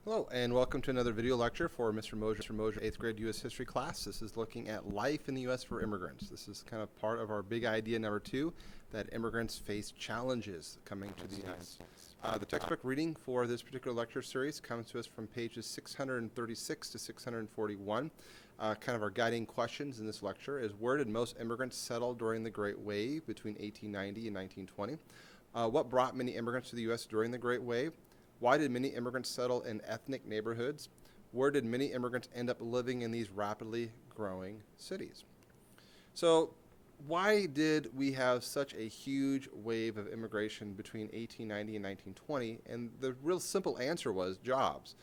Hello, and welcome to another video lecture for Mr. Mosier 8th grade U.S. history class. This is looking at life in the U.S. for immigrants. This is kind of part of our big idea number 2, that immigrants face challenges coming to the United States. The textbook reading for this particular lecture series comes to us from pages 636 to 641. Kind of our guiding questions in this lecture is, where did most immigrants settle during the Great Wave between 1890 and 1920? What brought many immigrants to the U.S. during the Great Wave? Why did many immigrants settle in ethnic neighborhoods? Where did many immigrants end up living in these rapidly growing cities? So why did we have such a huge wave of immigration between 1890 and 1920? And the real simple answer was jobs.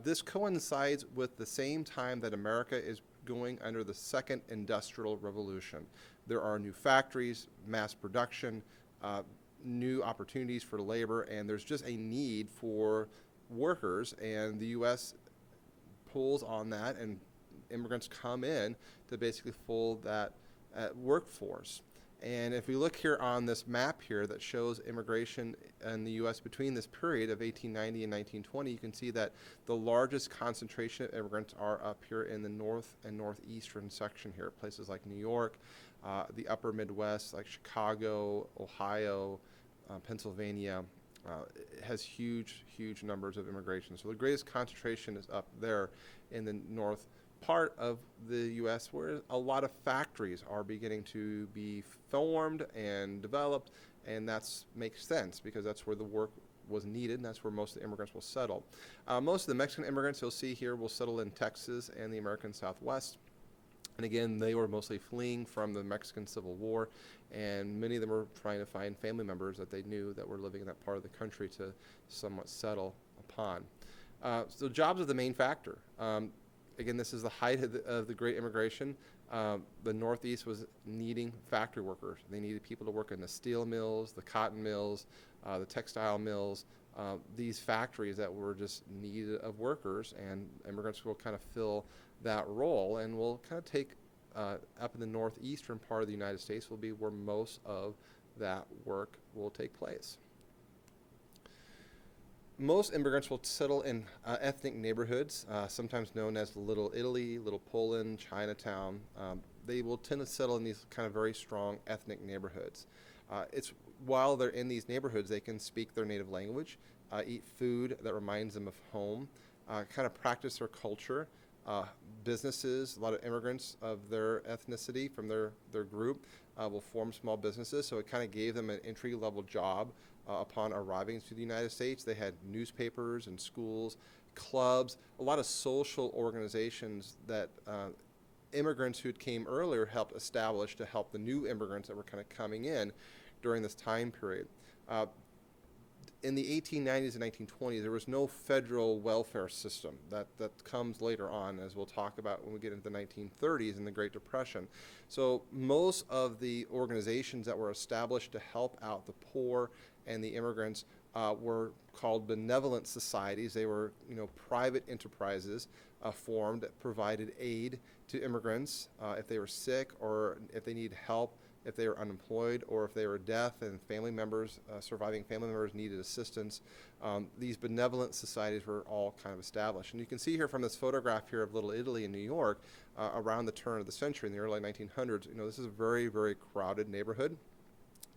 This coincides with the same time that America is going under the second industrial revolution. There are new factories, mass production, new opportunities for labor, and there's just a need for workers, and the U.S. pulls on that, and immigrants come in to basically fill that workforce. And if we look here on this map here that shows immigration in the U.S. between this period of 1890 and 1920, you can see that the largest concentration of immigrants are up here in the north and northeastern section here, places like New York, the upper Midwest like Chicago, Ohio, Pennsylvania. It has huge numbers of immigration. So the greatest concentration is up there in the north part of the U.S., where a lot of factories are beginning to be formed and developed, and that makes sense because that's where the work was needed, and that's where most of the immigrants will settle. Most of the Mexican immigrants you'll see here will settle in Texas and the American Southwest. And again, they were mostly fleeing from the Mexican Civil War, and many of them were trying to find family members that they knew that were living in that part of the country to somewhat settle upon. So jobs are the main factor. Again, this is the height of the Great Immigration. The Northeast was needing factory workers. They needed people to work in the steel mills, the cotton mills, the textile mills, these factories that were just needed of workers, and immigrants will kind of fill that role, and will kind of take up in the northeastern part of the United States will be where most of that work will take place. Most immigrants will settle in ethnic neighborhoods, sometimes known as Little Italy, Little Poland, Chinatown. They will tend to settle in these kind of very strong ethnic neighborhoods. While they're in these neighborhoods, they can speak their native language, eat food that reminds them of home, kind of practice their culture. Businesses, a lot of immigrants of their ethnicity from their group will form small businesses, so it kind of gave them an entry-level job upon arriving to the United States. They had newspapers and schools, clubs, a lot of social organizations that immigrants who came earlier helped establish to help the new immigrants that were kind of coming in during this time period. In the 1890s and 1920s, there was no federal welfare system. That comes later on, as we'll talk about when we get into the 1930s and the Great Depression. So most of the organizations that were established to help out the poor and the immigrants were called benevolent societies. They were, private enterprises formed that provided aid to immigrants if they were sick or if they needed help, if they were unemployed, or if they were deaf and family members, surviving family members needed assistance. These benevolent societies were all kind of established. And you can see here from this photograph here of Little Italy in New York around the turn of the century in the early 1900s, this is a very, very crowded neighborhood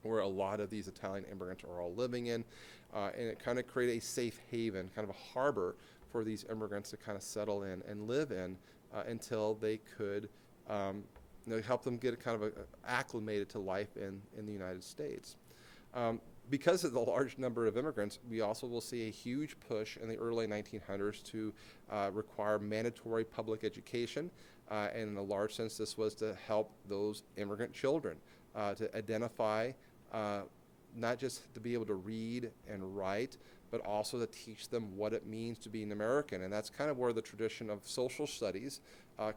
where a lot of these Italian immigrants are all living in. And it kind of created a safe haven, kind of a harbor for these immigrants to kind of settle in and live in until they could help them get kind of acclimated to life in the United States. Because of the large number of immigrants, we also will see a huge push in the early 1900s to require mandatory public education. And in a large sense, this was to help those immigrant children to identify, not just to be able to read and write, but also to teach them what it means to be an American. And that's kind of where the tradition of social studies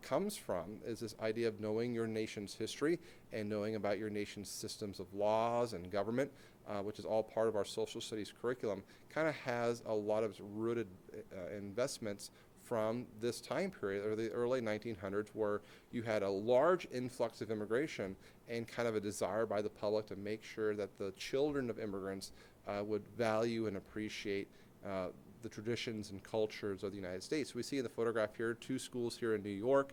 comes from, is this idea of knowing your nation's history and knowing about your nation's systems of laws and government, which is all part of our social studies curriculum, kind of has a lot of rooted investments from this time period, or the early 1900s, where you had a large influx of immigration and kind of a desire by the public to make sure that the children of immigrants would value and appreciate the traditions and cultures of the United States. We see in the photograph here 2 schools here in New York.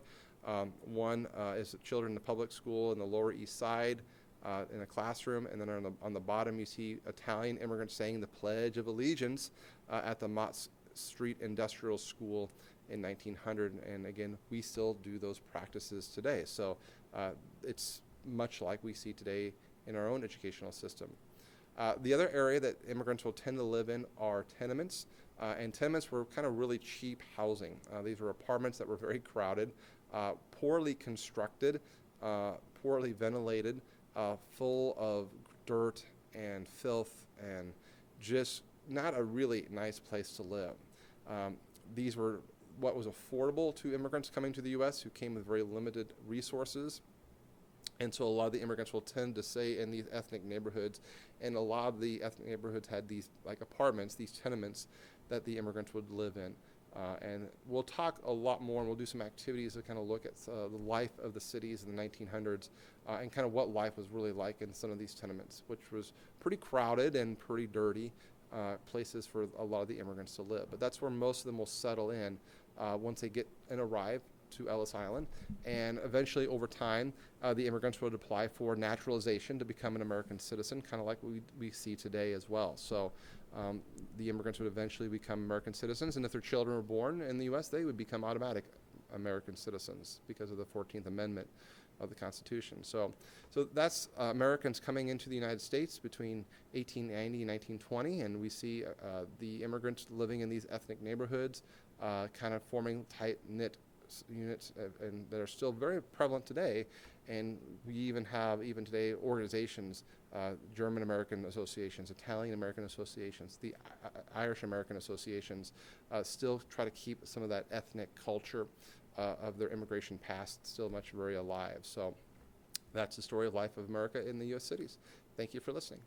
One is children in the public school in the Lower East Side in a classroom, and then on the bottom you see Italian immigrants saying the Pledge of Allegiance at the Mott Street Industrial School in 1900. And again, we still do those practices today. So it's much like we see today in our own educational system. The other area that immigrants will tend to live in are tenements. And tenements were kind of really cheap housing. These were apartments that were very crowded, poorly constructed, poorly ventilated, full of dirt and filth, and just not a really nice place to live. These were what was affordable to immigrants coming to the U.S. who came with very limited resources. And so a lot of the immigrants will tend to stay in these ethnic neighborhoods, and a lot of the ethnic neighborhoods had these like apartments, these tenements that the immigrants would live in. And we'll talk a lot more, and we'll do some activities to kind of look at the life of the cities in the 1900s and kind of what life was really like in some of these tenements, which was pretty crowded and pretty dirty places for a lot of the immigrants to live. But that's where most of them will settle in once they get and arrive to Ellis Island, and eventually over time the immigrants would apply for naturalization to become an American citizen, kind of like we see today as well. So the immigrants would eventually become American citizens, and if their children were born in the U.S., they would become automatic American citizens because of the 14th Amendment of the Constitution. So that's Americans coming into the United States between 1890 and 1920, and we see the immigrants living in these ethnic neighborhoods, kind of forming tight-knit units and that are still very prevalent today. And we even have today organizations, German American associations, Italian American associations, the Irish American associations still try to keep some of that ethnic culture of their immigration past still very alive. So that's the story of life of America in the U.S. cities. Thank you for listening.